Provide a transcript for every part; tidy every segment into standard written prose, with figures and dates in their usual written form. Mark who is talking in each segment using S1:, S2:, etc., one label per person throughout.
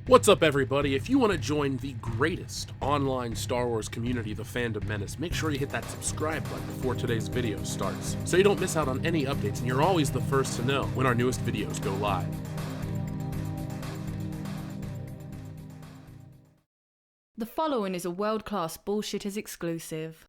S1: What's up, everybody? If you want to join the greatest online Star Wars community, the Fandom Menace, make sure you hit that subscribe button before today's video starts, so you don't miss out on any updates and you're always the first to know when our newest videos go live.
S2: The following is a world-class Bullshitters exclusive.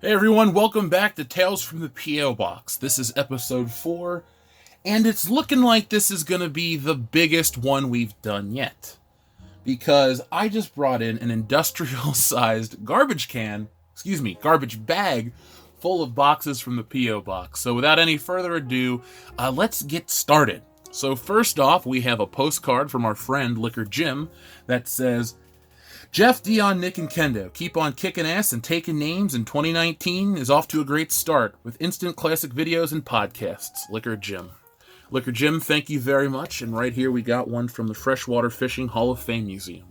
S1: Hey everyone, welcome back to Tales from the P.O. Box. This is episode 4, and it's looking like this is going to be the biggest one we've done yet. Because I just brought in an industrial-sized garbage bag full of boxes from the P.O. Box. So without any further ado, let's get started. So first off, we have a postcard from our friend Liquor Jim that says, Jeff, Dion, Nick, and Kendo, keep on kicking ass and taking names, and 2019 is off to a great start with instant classic videos and podcasts. Liquor Jim. Liquor Jim, thank you very much, and right here we got one from the Freshwater Fishing Hall of Fame Museum.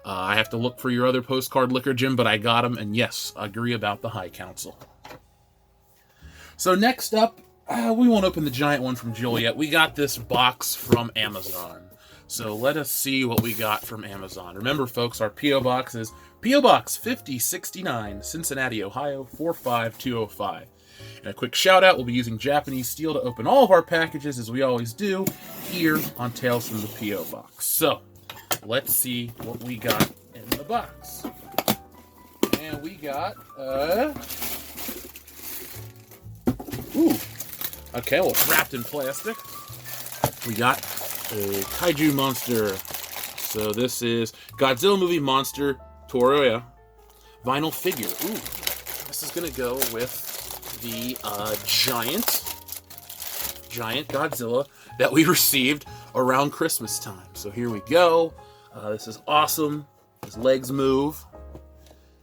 S1: I have to look for your other postcard, Liquor Jim, but I got them, and yes, I agree about the High Council. So next up, we won't open the giant one from Joel yet. We got this box from Amazon. So let us see what we got from Amazon. Remember, folks, our P.O. Box is P.O. Box 5069, Cincinnati, Ohio, 45205. And a quick shout-out, we'll be using Japanese steel to open all of our packages, as we always do, here on Tales from the P.O. Box. So, let's see what we got in the box. And we got, ooh. Okay, well, it's wrapped in plastic. We got a kaiju monster. So this is Godzilla movie monster Toroya vinyl figure. Ooh, this is gonna go with the giant Godzilla that we received around Christmas time. So here we go. This is awesome. His legs move.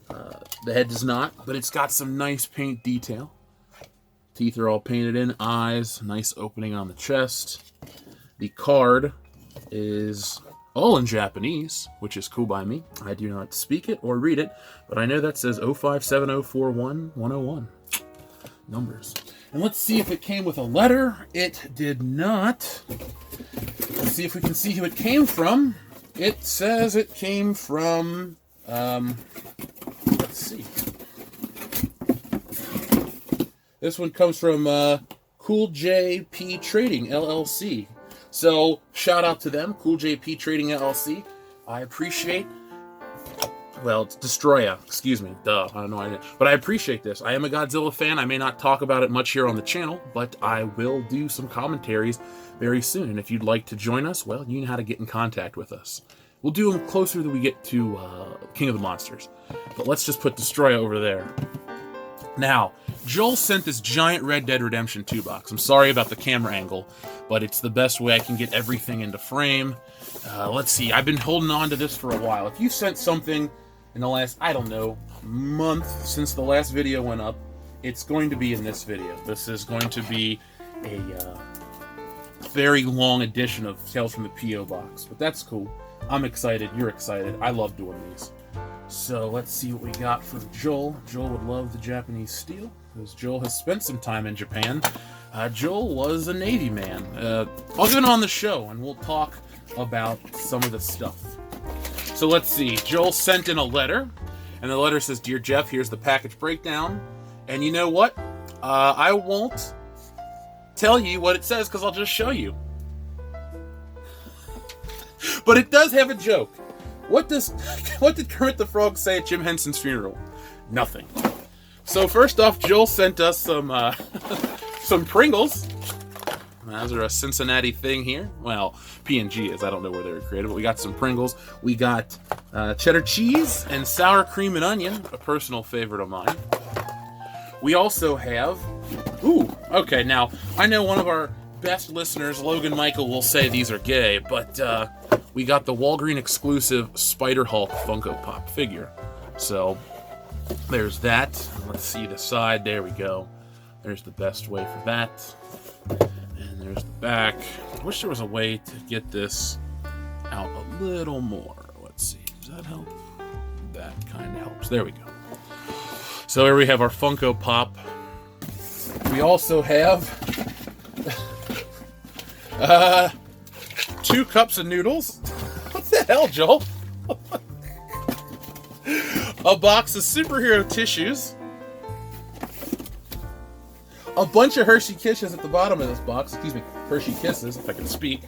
S1: The head does not, but it's got some nice paint detail. Teeth are all painted in, eyes, nice opening on the chest. The card is all in Japanese, which is cool by me. I do not speak it or read it, but I know that says 057041-101. Numbers. And let's see if it came with a letter. It did not. Let's see if we can see who it came from. It says it came from, let's see. This one comes from Cool JP Trading, LLC. So, shout out to them, Cool JP Trading LLC. I appreciate, well, it's Destroya, excuse me, duh, I don't know why I did. But I appreciate this. I am a Godzilla fan. I may not talk about it much here on the channel, but I will do some commentaries very soon. And if you'd like to join us, well, you know how to get in contact with us. We'll do them closer than we get to King of the Monsters. But let's just put Destroya over there. Now, Joel sent this giant Red Dead Redemption 2 box. I'm sorry about the camera angle, but it's the best way I can get everything into frame. Let's see, I've been holding on to this for a while. If you sent something in the last, I don't know, month since the last video went up, it's going to be in this video. This is going to be a very long edition of Tales from the P.O. Box, but that's cool. I'm excited, you're excited, I love doing these. So let's see what we got from Joel. Joel would love the Japanese steel, because Joel has spent some time in Japan. Joel was a Navy man. I'll get him on the show, and we'll talk about some of the stuff. So let's see. Joel sent in a letter, and the letter says, Dear Jeff, here's the package breakdown. And you know what? I won't tell you what it says, because I'll just show you. But it does have a joke. What did Kermit the Frog say at Jim Henson's funeral? Nothing. So first off, Joel sent us some some Pringles. Those are a Cincinnati thing here. Well, P&G is. I don't know where they were created, but we got some Pringles. We got cheddar cheese and sour cream and onion, a personal favorite of mine. We also have... Ooh, okay, now, I know one of our best listeners, Logan Michael, will say these are gay, but we got the Walgreen exclusive Spider-Hulk Funko Pop figure. So, there's that. Let's see the side. There we go. There's the best way for that. And there's the back. I wish there was a way to get this out a little more. Let's see. Does that help? That kind of helps. There we go. So here we have our Funko Pop. We also have 2 cups of noodles. What the hell, Joel? A box of superhero tissues. A bunch of Hershey Kisses at the bottom of this box. Excuse me, Hershey Kisses, if I can speak.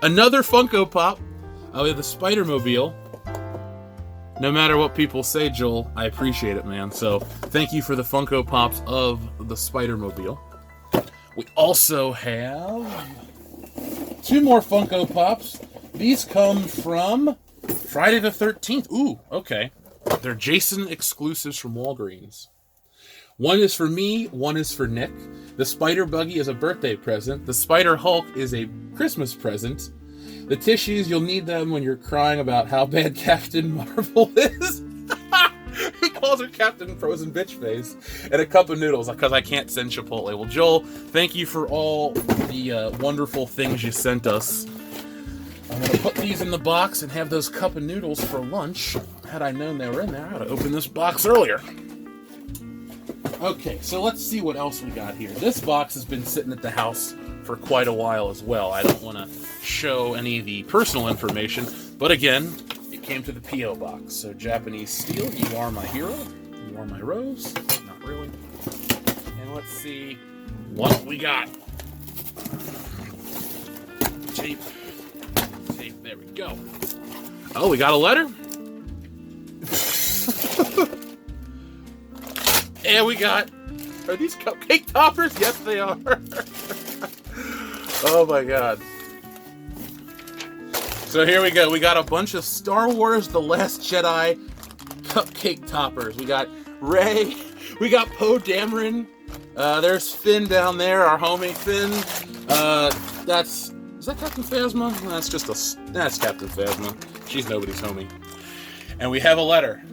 S1: Another Funko Pop. We have the Spider-Mobile. No matter what people say, Joel, I appreciate it, man. So thank you for the Funko Pops of the Spider-Mobile. We also have 2 more Funko Pops. These come from Friday the 13th. Ooh, okay. They're Jason exclusives from Walgreens. One is for me, one is for Nick. The Spider Buggy is a birthday present. The Spider Hulk is a Christmas present. The tissues, you'll need them when you're crying about how bad Captain Marvel is. He calls her Captain Frozen Bitch Face. And a cup of noodles, because I can't send Chipotle. Well, Joel, thank you for all the wonderful things you sent us. I'm going to put these in the box and have those cup of noodles for lunch. Had I known they were in there, I would have opened this box earlier. Okay, so let's see what else we got here. This box has been sitting at the house for quite a while as well. I don't want to show any of the personal information, but again, it came to the P.O. box. So Japanese Steel, you are my hero. You are my rose. Not really. And let's see what we got. Tape. There we go. Oh, we got a letter? And we got... Are these cupcake toppers? Yes, they are. Oh my god. So here we go. We got a bunch of Star Wars The Last Jedi cupcake toppers. We got Rey. We got Poe Dameron. There's Finn down there, our homie Finn. Is that Captain Phasma? That's Captain Phasma. She's nobody's homie. And we have a letter.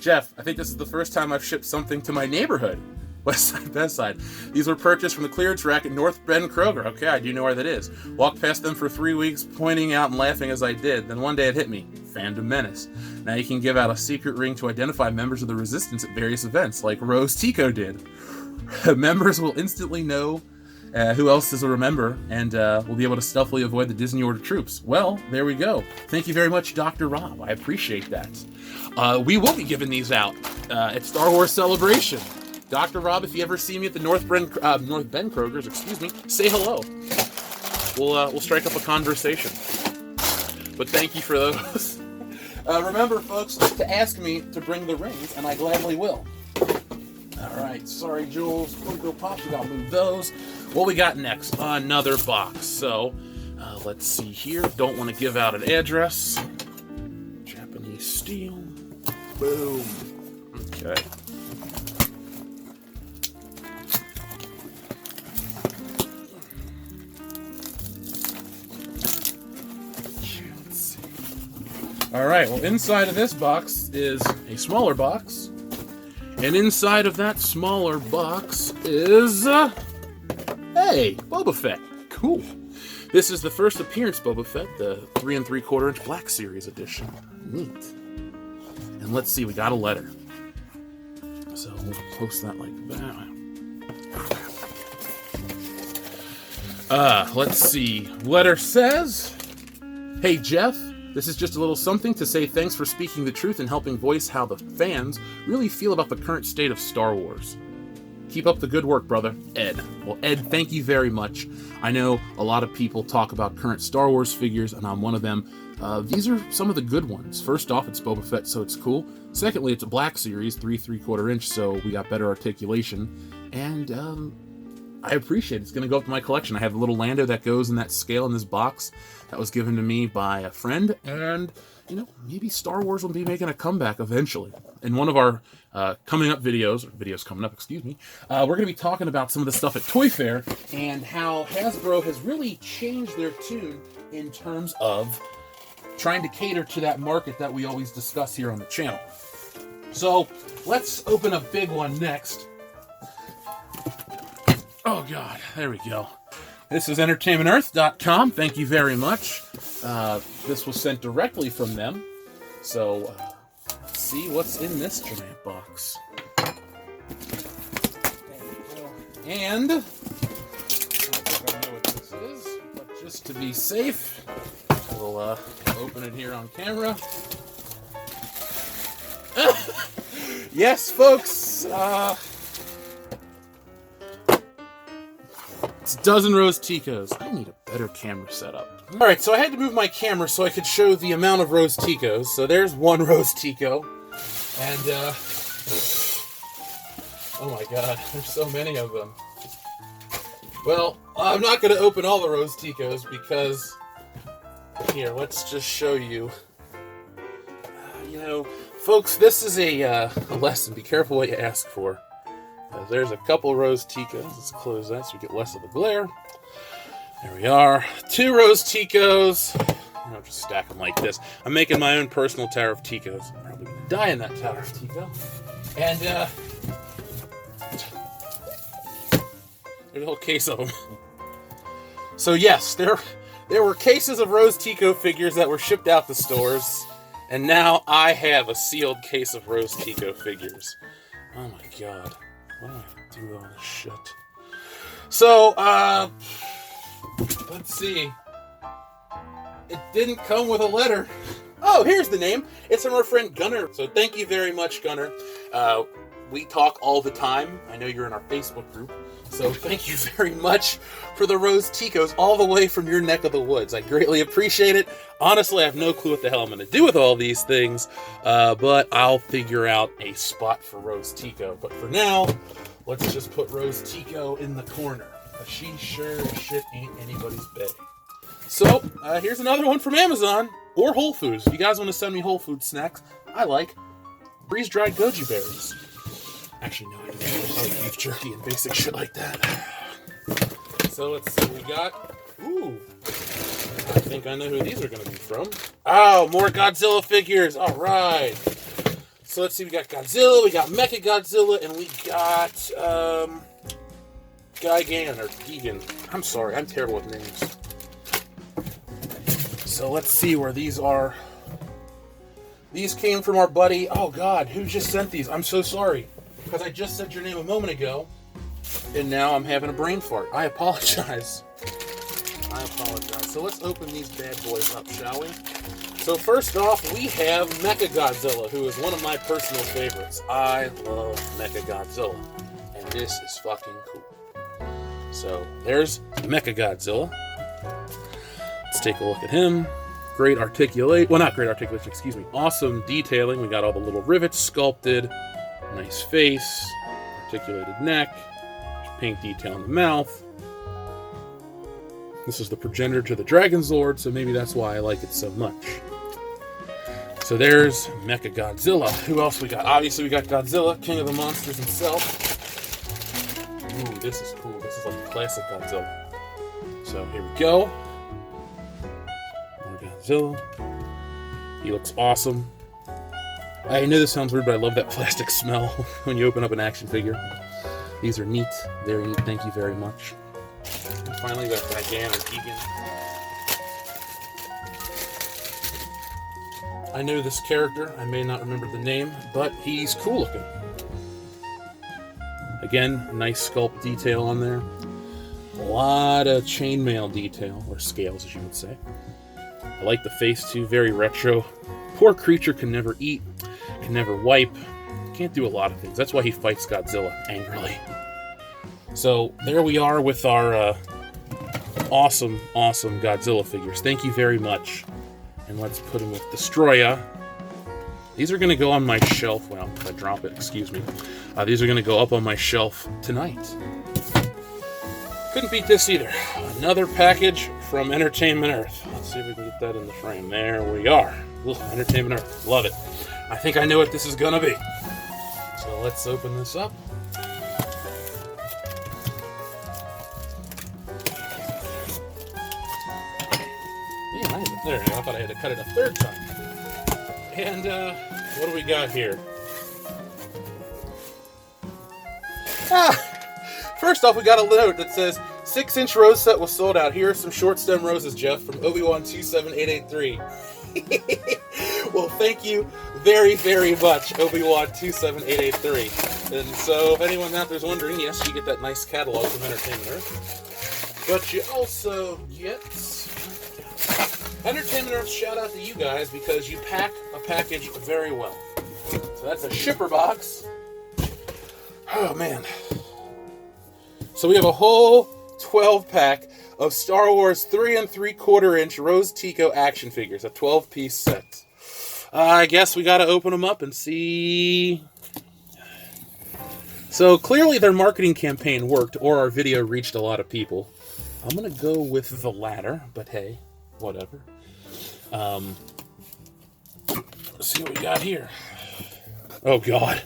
S1: Jeff, I think this is the first time I've shipped something to my neighborhood. West Side, Best Side. These were purchased from the clearance rack at North Bend Kroger. Okay, I do know where that is. Walked past them for 3 weeks, pointing out and laughing as I did. Then one day it hit me. Fandom Menace. Now you can give out a secret ring to identify members of the Resistance at various events, like Rose Tico did. Members will instantly know who else is a member, and will be able to stealthily avoid the Disney Order troops. Well, there we go. Thank you very much, Dr. Rob. I appreciate that. We will be giving these out at Star Wars Celebration. Dr. Rob, if you ever see me at the North Bend Kroger's, say hello. We'll strike up a conversation. But thank you for those. Remember, folks, to ask me to bring the rings, and I gladly will. All right, sorry, Jules. Funko Pops, we gotta move those. What we got next? Another box. So, let's see here. Don't want to give out an address. Japanese Steel. Boom. Okay. All right, well, inside of this box is a smaller box. And inside of that smaller box is, hey, Boba Fett. Cool. This is the first appearance Boba Fett, the 3 3/4 inch Black Series edition. Neat. And let's see, we got a letter. So we'll post that like that. Let's see. Letter says, hey, Jeff. This is just a little something to say thanks for speaking the truth and helping voice how the fans really feel about the current state of Star Wars. Keep up the good work, brother. Ed. Well, Ed, thank you very much. I know a lot of people talk about current Star Wars figures, and I'm one of them. These are some of the good ones. First off, it's Boba Fett, so it's cool. Secondly, it's a Black Series, 3 3/4 inch, so we got better articulation. And, I appreciate it. It's going to go up to my collection. I have a little Lando that goes in that scale in this box that was given to me by a friend. And, maybe Star Wars will be making a comeback eventually. In one of our coming up videos, we're going to be talking about some of the stuff at Toy Fair and how Hasbro has really changed their tune in terms of trying to cater to that market that we always discuss here on the channel. So let's open a big one next. Oh God, there we go. This is entertainmentearth.com. Thank you very much. This was sent directly from them. So, let's see what's in this giant box. And I think I know what this is, but just to be safe, we'll open it here on camera. Yes, folks. It's a dozen Rose Ticos. I need a better camera setup. All right, so I had to move my camera so I could show the amount of Rose Ticos. So there's one Rose Tico, and oh my God, there's so many of them. Well, I'm not going to open all the Rose Ticos because here, let's just show you. You know, folks, this is a lesson. Be careful what you ask for. There's a couple Rose Ticos. Let's close that so we get less of the glare. There we are. 2 Rose Ticos. I'll just stack them like this. I'm making my own personal tower of Ticos. I'm probably going to die in that tower of Tico. And there's a whole case of them. So yes, there were cases of Rose Tico figures that were shipped out to stores. And now I have a sealed case of Rose Tico figures. Oh my God. Why do I have to do all this shit? So, let's see. It didn't come with a letter. Oh, here's the name. It's from our friend Gunnar. So thank you very much, Gunnar. We talk all the time. I know you're in our Facebook group. So thank you very much for the Rose Ticos all the way from your neck of the woods. I greatly appreciate it. Honestly, I have no clue what the hell I'm going to do with all these things, but I'll figure out a spot for Rose Tico. But for now, let's just put Rose Tico in the corner. She sure as shit ain't anybody's bae. So, here's another one from Amazon or Whole Foods. If you guys want to send me Whole Foods snacks, I like freeze-dried goji berries. Actually, no, I don't like beef jerky and basic shit like that. So let's see, we got... Ooh. I think I know who these are going to be from. Oh, more Godzilla figures. All right. So let's see, we got Godzilla, we got Mecha Godzilla, and we got Gigan or Gigan. I'm sorry, I'm terrible with names. So let's see where these are. These came from our buddy. Oh God, who just sent these? I'm so sorry. Because I just said your name a moment ago, and now I'm having a brain fart. I apologize. So let's open these bad boys up, shall we? So first off, we have Mecha Godzilla, who is one of my personal favorites. I love Mecha Godzilla, and this is fucking cool. So there's Mecha Godzilla. Let's take a look at him. Great articulate. Well, not great articulation, excuse me. Awesome detailing. We got all the little rivets sculpted. Nice face, articulated neck, pink detail in the mouth. This is the progenitor to the Dragon Zord, so maybe that's why I like it so much. So there's Mecha Godzilla. Who else we got? Obviously we got Godzilla, king of the monsters himself. Ooh, this is cool. This is like a classic Godzilla. So here we go. More Godzilla. He looks awesome. I know this sounds weird, but I love that plastic smell when you open up an action figure. These are neat. Very neat. Thank you very much. And finally, we got Gigan or Gigan. I know this character. I may not remember the name, but he's cool looking. Again, nice sculpt detail on there. A lot of chainmail detail, or scales, as you would say. I like the face, too. Very retro. Poor creature can never eat. Can never wipe, can't do a lot of things. That's why he fights Godzilla angrily. So there we are with our awesome Godzilla figures. Thank you very much. And let's put him with Destroya. These are going to go on my shelf. Well, if I drop it, excuse me. These are going to go up on my shelf tonight. Couldn't beat this either. Another package from Entertainment Earth. Let's see if we can get that in the frame. There we are. Ugh, Entertainment Earth. Love it. I think I know what this is gonna be. So let's open this up. Yeah, there. I thought I had to cut it a third time. And what do we got here? First off, we got a note that says 6-inch rose set was sold out. Here are some short stem roses, Jeff, from Obi-Wan 27883. Well, thank you very, very much, Obi-Wan 27883. And so, if anyone out there's wondering, yes, you get that nice catalog from Entertainment Earth. But you also get Entertainment Earth. Shout out to you guys because you pack a package very well. So that's a shipper box. Oh man. So we have a whole 12-pack of Star Wars 3 3/4-inch Rose Tico action figures, a 12-piece set. I guess we got to open them up and see. So clearly their marketing campaign worked, or our video reached a lot of people. I'm going to go with the latter, but hey, whatever. Let's see what we got here. Oh, God.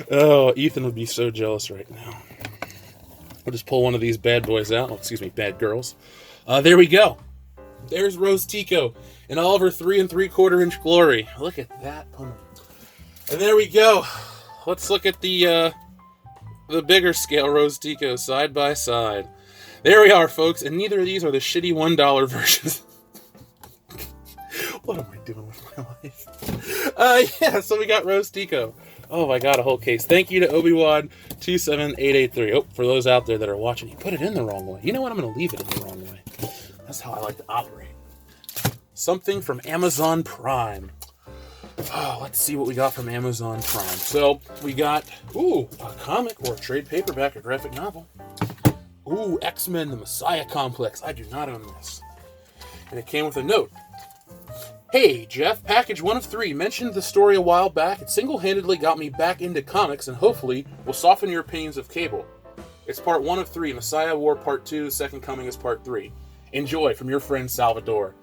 S1: Oh, Ethan would be so jealous right now. I'll just pull one of these bad boys out. Oh, excuse me, bad girls. There we go. There's Rose Tico in all of her 3 3/4-inch glory. Look at that. And there we go. Let's look at the bigger scale Rose Tico side by side. There we are, folks. And neither of these are the shitty $1 versions. What am I doing with my life? Yeah, so we got Rose Tico. Oh my God, a whole case. Thank you to Obi-Wan 27883. Oh, for those out there that are watching, he put it in the wrong way. You know what? I'm going to leave it in the wrong way. That's how I like to operate. Something from Amazon Prime. Oh, let's see what we got from Amazon Prime. So we got, a comic or a trade paperback, a graphic novel. Ooh, X-Men, the Messiah Complex. I do not own this. And it came with a note. Hey, Jeff, package 1 of 3 mentioned the story a while back. It single-handedly got me back into comics and hopefully will soften your opinions of Cable. It's part 1 of 3, Messiah War Part 2, Second Coming is Part 3. Enjoy, from your friend Salvador.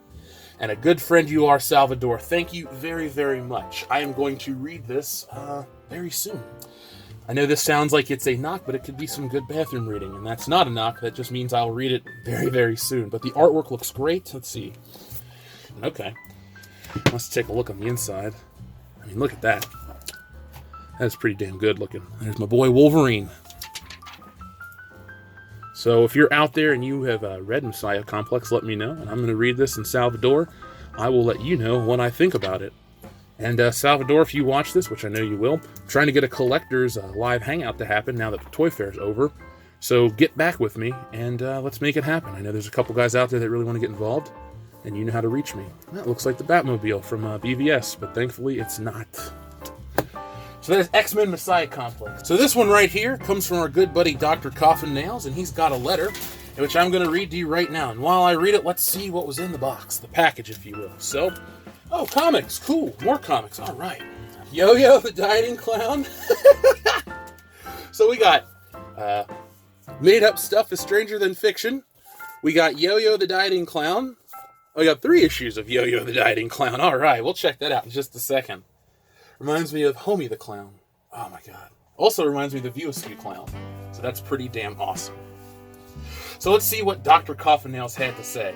S1: And a good friend you are, Salvador. Thank you very, very much. I am going to read this very soon. I know this sounds like it's a knock, but it could be some good bathroom reading. And that's not a knock. That just means I'll read it very, very soon. But the artwork looks great. Let's see. Okay. Let's take a look on the inside. I mean, look at that. That's pretty damn good looking. There's my boy Wolverine. So if you're out there and you have read Messiah Complex, let me know. And I'm going to read this in Salvador. I will let you know what I think about it. And Salvador, if you watch this, which I know you will, I'm trying to get a collector's live hangout to happen now that the Toy Fair is over. So get back with me and let's make it happen. I know there's a couple guys out there that really want to get involved. And you know how to reach me. That looks like the Batmobile from BVS, but thankfully it's not. So there's X-Men Messiah Complex. So this one right here comes from our good buddy Dr. Coffin Nails, and he's got a letter, which I'm going to read to you right now. And while I read it, let's see what was in the box, the package, if you will. So, comics, cool, more comics, all right. Yo-Yo the Dieting Clown. So we got made-up stuff is stranger than fiction. We got Yo-Yo the Dieting Clown. We got 3 issues of Yo-Yo the Dieting Clown. All right, we'll check that out in just a second. Reminds me of Homie the Clown. Oh my God. Also reminds me of the View Askew Clown. So that's pretty damn awesome. So let's see what Dr. Coffin Nails had to say.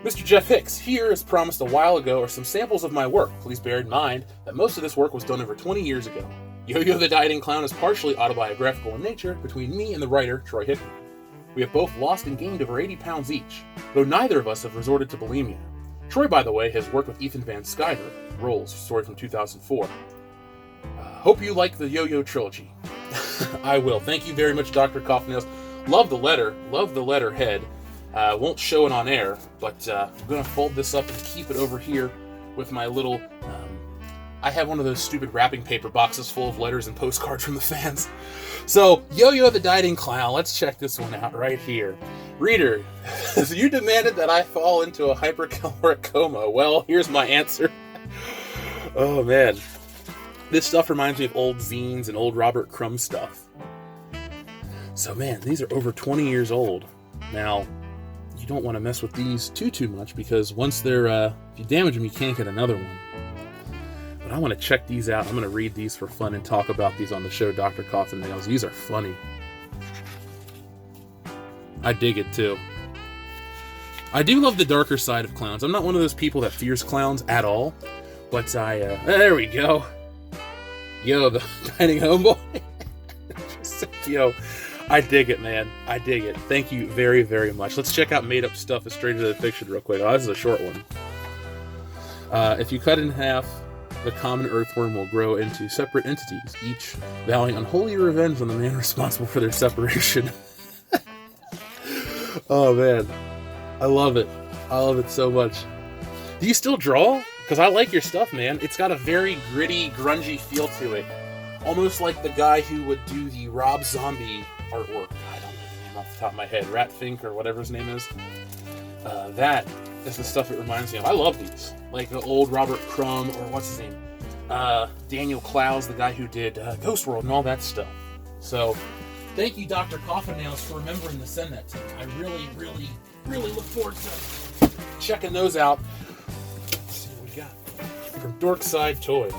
S1: Mr. Jeff Hicks, here, as promised a while ago, are some samples of my work. Please bear in mind that most of this work was done over 20 years ago. Yo-Yo the Dieting Clown is partially autobiographical in nature between me and the writer, Troy Hickman. We have both lost and gained over 80 pounds each, though neither of us have resorted to bulimia. Troy, by the way, has worked with Ethan Van Sciver, Rolls, story from 2004. Hope you like the Yo-Yo trilogy. I will. Thank you very much, Dr. Coffin. Love the letter. Love the letterhead. Won't show it on air, but I'm going to fold this up and keep it over here with my little... I have one of those stupid wrapping paper boxes full of letters and postcards from the fans. So, Yo-Yo the Dieting Clown, let's check this one out right here. Reader, you demanded that I fall into a hypercaloric coma. Well, here's my answer. Oh, man. This stuff reminds me of old zines and old Robert Crumb stuff. So, man, these are over 20 years old. Now, you don't want to mess with these too much because once they're, if you damage them, you can't get another one. But I want to check these out. I'm going to read these for fun and talk about these on the show, Dr. Coffin Nails. These are funny. I dig it, too. I do love the darker side of clowns. I'm not one of those people that fears clowns at all. But there we go. Yo, the Dining Homeboy. Yo, I dig it, man. I dig it. Thank you very, very much. Let's check out Made Up Stuff, A Stranger Than Fiction real quick. Oh, this is a short one. If you cut in half, the common earthworm will grow into separate entities, each vowing unholy revenge on the man responsible for their separation. Oh, man. I love it. I love it so much. Do you still draw? Because I like your stuff, man. It's got a very gritty, grungy feel to it. Almost like the guy who would do the Rob Zombie artwork. I don't know the name off the top of my head. Rat Fink or whatever his name is. That is the stuff it reminds me of. I love these. Like the old Robert Crumb, or what's his name? Daniel Clowes, the guy who did Ghost World and all that stuff. So, thank you, Dr. Coffin Nails, for remembering to send that to me. I really, really, really look forward to checking those out. Let's see what we got. From Dorkside Toys.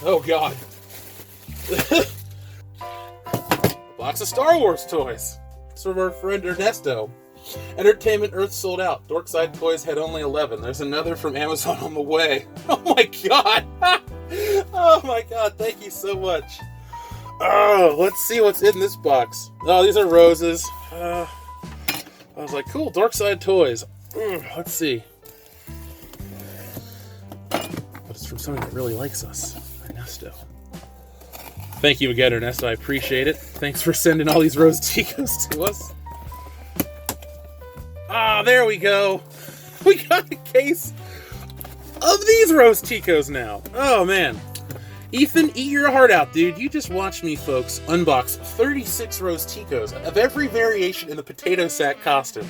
S1: Oh God. Box of Star Wars toys. It's from our friend Ernesto. Entertainment Earth sold out. Dorkside Toys had only 11. There's another from Amazon on the way. Oh my God. Oh my God. Thank you so much. Oh, let's see what's in this box. Oh, these are roses. I was like, cool, Dorkside Toys. Let's see. But it's from somebody that really likes us, Ernesto. Thank you again, Ernesto. I appreciate it. Thanks for sending all these Rose Ticos to us. Ah, there we go. We got a case of these Rose Ticos now. Oh, man. Ethan, eat your heart out, dude. You just watched me, folks, unbox 36 Rose Ticos of every variation in the potato sack costume.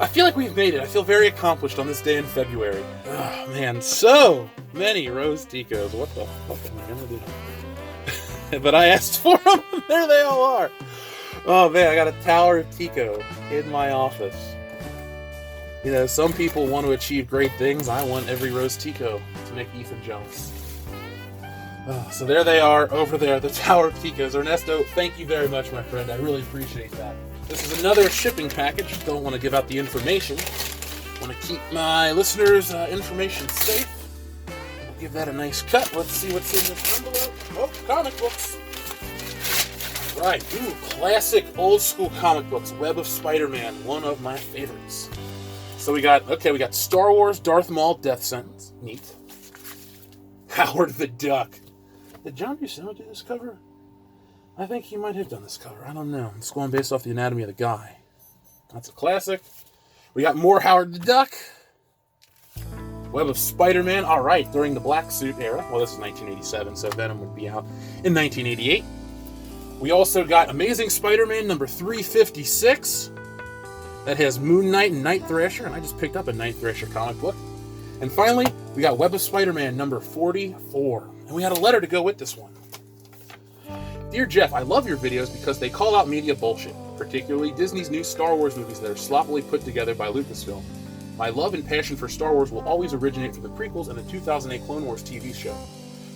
S1: I feel like we've made it. I feel very accomplished on this day in February. Oh, man, so many Rose Ticos. What the fuck am I gonna do? But I asked for them, and there they all are. Oh, man, I got a tower of Tico in my office. You know, some people want to achieve great things. I want every Rose Tico to make Ethan jealous. Oh, so there they are, over there, the Tower of Ticos. Ernesto, thank you very much, my friend. I really appreciate that. This is another shipping package. Don't want to give out the information. Want to keep my listeners' information safe. We'll give that a nice cut. Let's see what's in this envelope. Oh, comic books. All right, ooh, classic old-school comic books. Web of Spider-Man, one of my favorites. So we got Star Wars, Darth Maul, Death Sentence. Neat. Howard the Duck. Did John Buscema do this cover? I think he might have done this cover. I don't know. It's going based off the anatomy of the guy. That's a classic. We got more Howard the Duck. Web of Spider-Man. All right, during the Black Suit era. Well, this is 1987, so Venom would be out in 1988. We also got Amazing Spider-Man number 356. That has Moon Knight and Night Thrasher, and I just picked up a Night Thrasher comic book. And finally, we got Web of Spider-Man number 44. And we had a letter to go with this one. Dear Jeff, I love your videos because they call out media bullshit, particularly Disney's new Star Wars movies that are sloppily put together by Lucasfilm. My love and passion for Star Wars will always originate from the prequels and the 2008 Clone Wars TV show,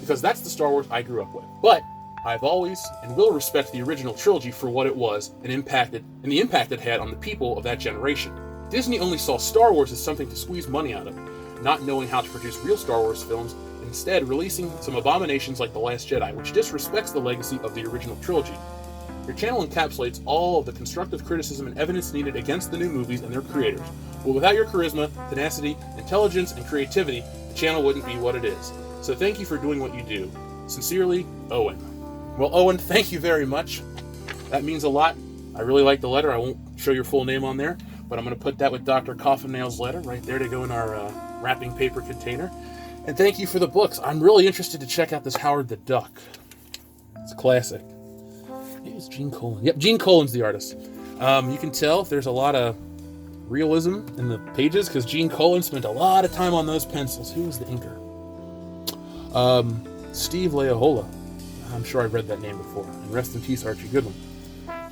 S1: because that's the Star Wars I grew up with. But I've always and will respect the original trilogy for what it was and the impact it had on the people of that generation. Disney only saw Star Wars as something to squeeze money out of, not knowing how to produce real Star Wars films, and instead releasing some abominations like The Last Jedi, which disrespects the legacy of the original trilogy. Your channel encapsulates all of the constructive criticism and evidence needed against the new movies and their creators. But without your charisma, tenacity, intelligence, and creativity, the channel wouldn't be what it is. So thank you for doing what you do. Sincerely, Owen. Well, Owen, thank you very much. That means a lot. I really like the letter. I won't show your full name on there, but I'm going to put that with Dr. Coffin Nail's letter right there to go in our wrapping paper container. And thank you for the books. I'm really interested to check out this Howard the Duck. It's a classic. Maybe it's Gene Colan. Yep, Gene Colan's the artist. You can tell there's a lot of realism in the pages because Gene Colan spent a lot of time on those pencils. Who was the inker? Steve Leohola. I'm sure I've read that name before. And rest in peace, Archie Goodwin.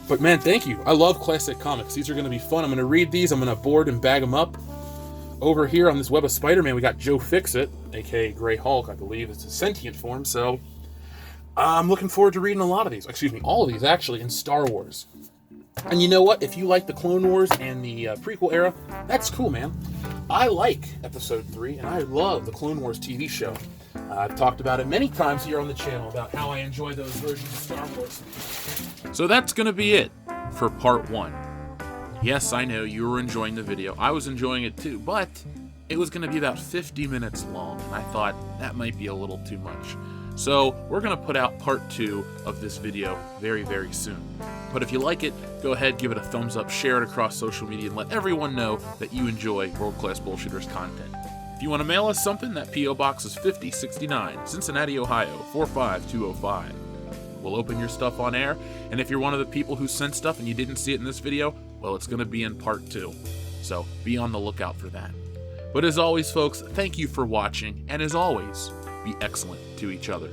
S1: But man, thank you. I love classic comics. These are going to be fun. I'm going to read these. I'm going to board and bag them up. Over here on this Web of Spider-Man, we got Joe Fixit, aka Grey Hulk, I believe. It's a sentient form, so I'm looking forward to reading a lot of these. Excuse me, all of these, actually, in Star Wars. And you know what? If you like the Clone Wars and the prequel era, that's cool, man. I like Episode 3, and I love the Clone Wars TV show. I've talked about it many times here on the channel about how I enjoy those versions of Star Wars. So that's going to be it for part 1. Yes, I know you were enjoying the video. I was enjoying it too, but it was going to be about 50 minutes long, and I thought that might be a little too much. So we're going to put out part 2 of this video very, very soon. But if you like it, go ahead, give it a thumbs up, share it across social media, and let everyone know that you enjoy World Class Bullshitters content. If you want to mail us something, that P.O. Box is 5069, Cincinnati, Ohio, 45205. We'll open your stuff on air, and if you're one of the people who sent stuff and you didn't see it in this video, well, it's going to be in part 2. So be on the lookout for that. But as always, folks, thank you for watching, and as always, be excellent to each other.